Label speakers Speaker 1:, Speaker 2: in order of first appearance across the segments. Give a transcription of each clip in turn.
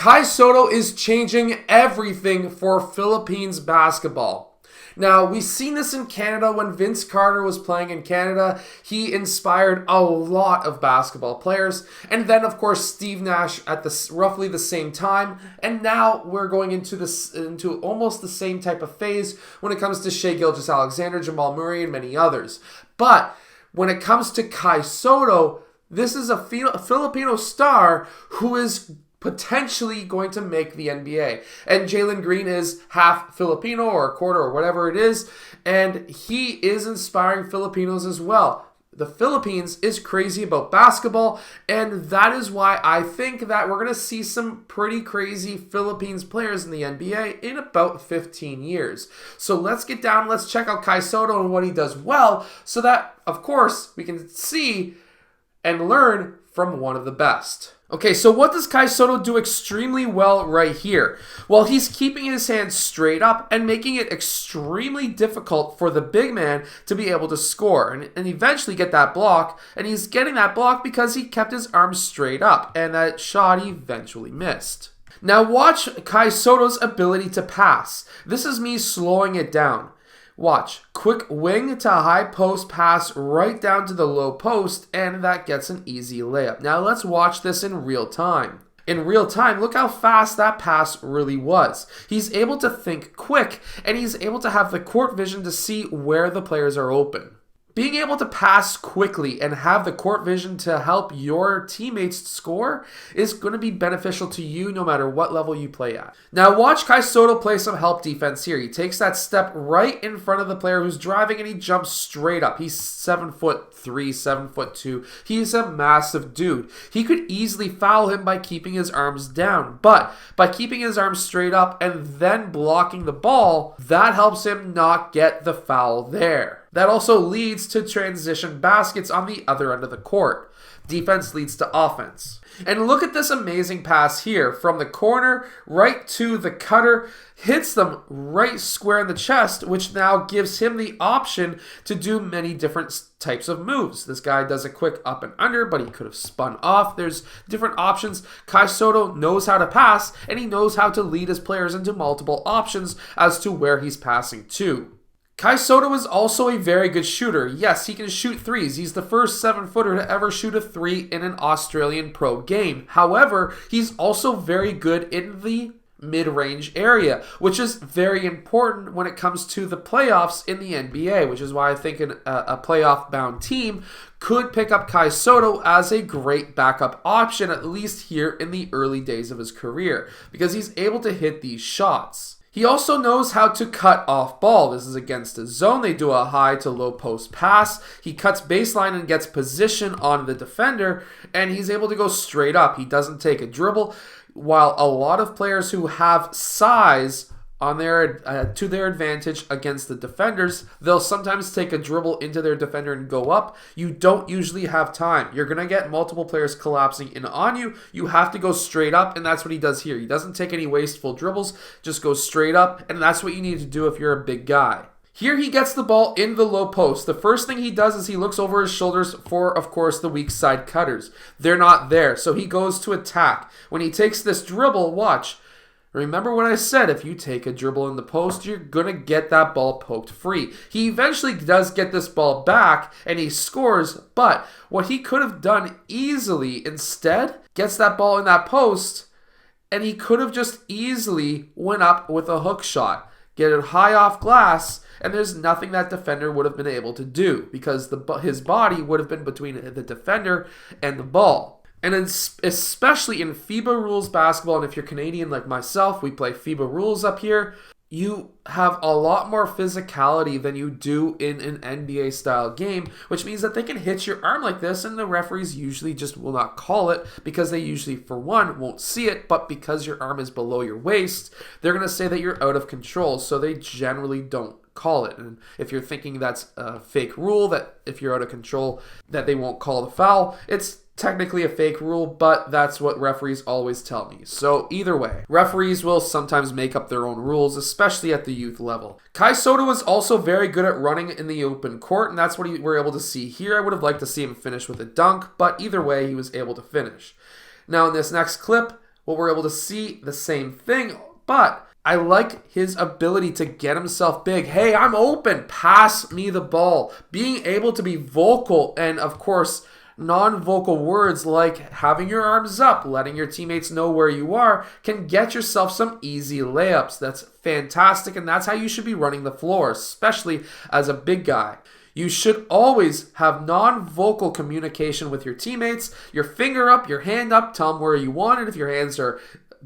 Speaker 1: Kai Sotto is changing everything for Philippines basketball. Now, we've seen this in Canada when Vince Carter was playing in Canada. He inspired a lot of basketball players. And then, of course, Steve Nash at roughly the same time. And now we're going into almost the same type of phase when it comes to Shai Gilgeous-Alexander, Jamal Murray, and many others. But when it comes to Kai Sotto, this is a Filipino star who is potentially going to make the NBA. And Jalen Green is half Filipino or a quarter or whatever it is. And he is inspiring Filipinos as well. The Philippines is crazy about basketball. And that is why I think that we're going to see some pretty crazy Philippines players in the NBA in about 15 years. So let's get down. Let's check out Kai Sotto and what he does well. So that, of course, we can see and learn from one of the best. Okay, so what does Kai Sotto do extremely well right here? Well, he's keeping his hands straight up and making it extremely difficult for the big man to be able to score and eventually get that block. And he's getting that block because he kept his arms straight up and that shot eventually missed. Now watch Kai Sotto's ability to pass. This is me slowing it down. Watch, quick wing to high post pass right down to the low post, and that gets an easy layup. Now let's watch this in real time. In real time, look how fast that pass really was. He's able to think quick, and he's able to have the court vision to see where the players are open. Being able to pass quickly and have the court vision to help your teammates score is going to be beneficial to you no matter what level you play at. Now watch Kai Sotto play some help defense here. He takes that step right in front of the player who's driving and he jumps straight up. He's 7'3", 7'2". He's a massive dude. He could easily foul him by keeping his arms down, but by keeping his arms straight up and then blocking the ball, that helps him not get the foul there. That also leads to transition baskets on the other end of the court. Defense leads to offense. And look at this amazing pass here. From the corner right to the cutter. Hits them right square in the chest, which now gives him the option to do many different types of moves. This guy does a quick up and under, but he could have spun off. There's different options. Kai Sotto knows how to pass, and he knows how to lead his players into multiple options as to where he's passing to. Kai Sotto is also a very good shooter. Yes, he can shoot threes. He's the first 7-footer to ever shoot a three in an Australian pro game. However, he's also very good in the mid-range area, which is very important when it comes to the playoffs in the NBA, which is why I think a playoff-bound team could pick up Kai Sotto as a great backup option, at least here in the early days of his career, because he's able to hit these shots. He also knows how to cut off ball. This is against a zone. They do a high to low post pass. He cuts baseline and gets position on the defender, and he's able to go straight up. He doesn't take a dribble, while a lot of players who have size on to their advantage against the defenders, they'll sometimes take a dribble into their defender and go up. You don't usually have time. You're going to get multiple players collapsing in on you. You have to go straight up, and that's what he does here. He doesn't take any wasteful dribbles, just goes straight up, and that's what you need to do if you're a big guy. Here he gets the ball in the low post. The first thing he does is he looks over his shoulders for, of course, the weak side cutters. They're not there, so he goes to attack. When he takes this dribble, watch. Remember what I said, if you take a dribble in the post, you're going to get that ball poked free. He eventually does get this ball back, and he scores, but what he could have done easily instead, gets that ball in that post, and he could have just easily went up with a hook shot. Get it high off glass, and there's nothing that defender would have been able to do, because his body would have been between the defender and the ball. And especially in FIBA rules basketball, and if you're Canadian like myself, we play FIBA rules up here, you have a lot more physicality than you do in an NBA style game, which means that they can hit your arm like this, and the referees usually just will not call it, because they usually, for one, won't see it, but because your arm is below your waist, they're going to say that you're out of control, so they generally don't call it. And if you're thinking that's a fake rule, that if you're out of control, that they won't call the foul, it's technically a fake rule, but that's what referees always tell me. So either way, referees will sometimes make up their own rules, especially at the youth level. Kai Sotto is also very good at running in the open court, and that's what we're able to see here. I would have liked to see him finish with a dunk, but either way, he was able to finish. Now in this next clip, well, we're able to see the same thing, but I like his ability to get himself big. Hey, I'm open. Pass me the ball. Being able to be vocal and, of course, non-vocal words like having your arms up, letting your teammates know where you are, can get yourself some easy layups. That's fantastic, and that's how you should be running the floor, especially as a big guy. You should always have non-vocal communication with your teammates. Your finger up, your hand up, tell them where you want it. If your hands are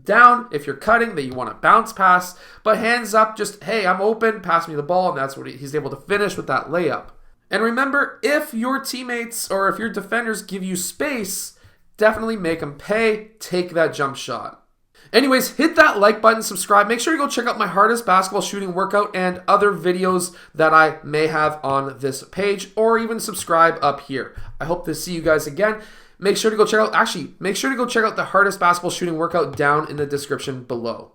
Speaker 1: down, if you're cutting, that you want to bounce pass. But hands up, just, hey, I'm open, pass me the ball, and that's what he's able to finish with that layup. And remember, if your teammates or if your defenders give you space, definitely make them pay. Take that jump shot. Anyways, hit that like button, subscribe. Make sure you go check out my hardest basketball shooting workout and other videos that I may have on this page, or even subscribe up here. I hope to see you guys again. Make sure to go check out the hardest basketball shooting workout down in the description below.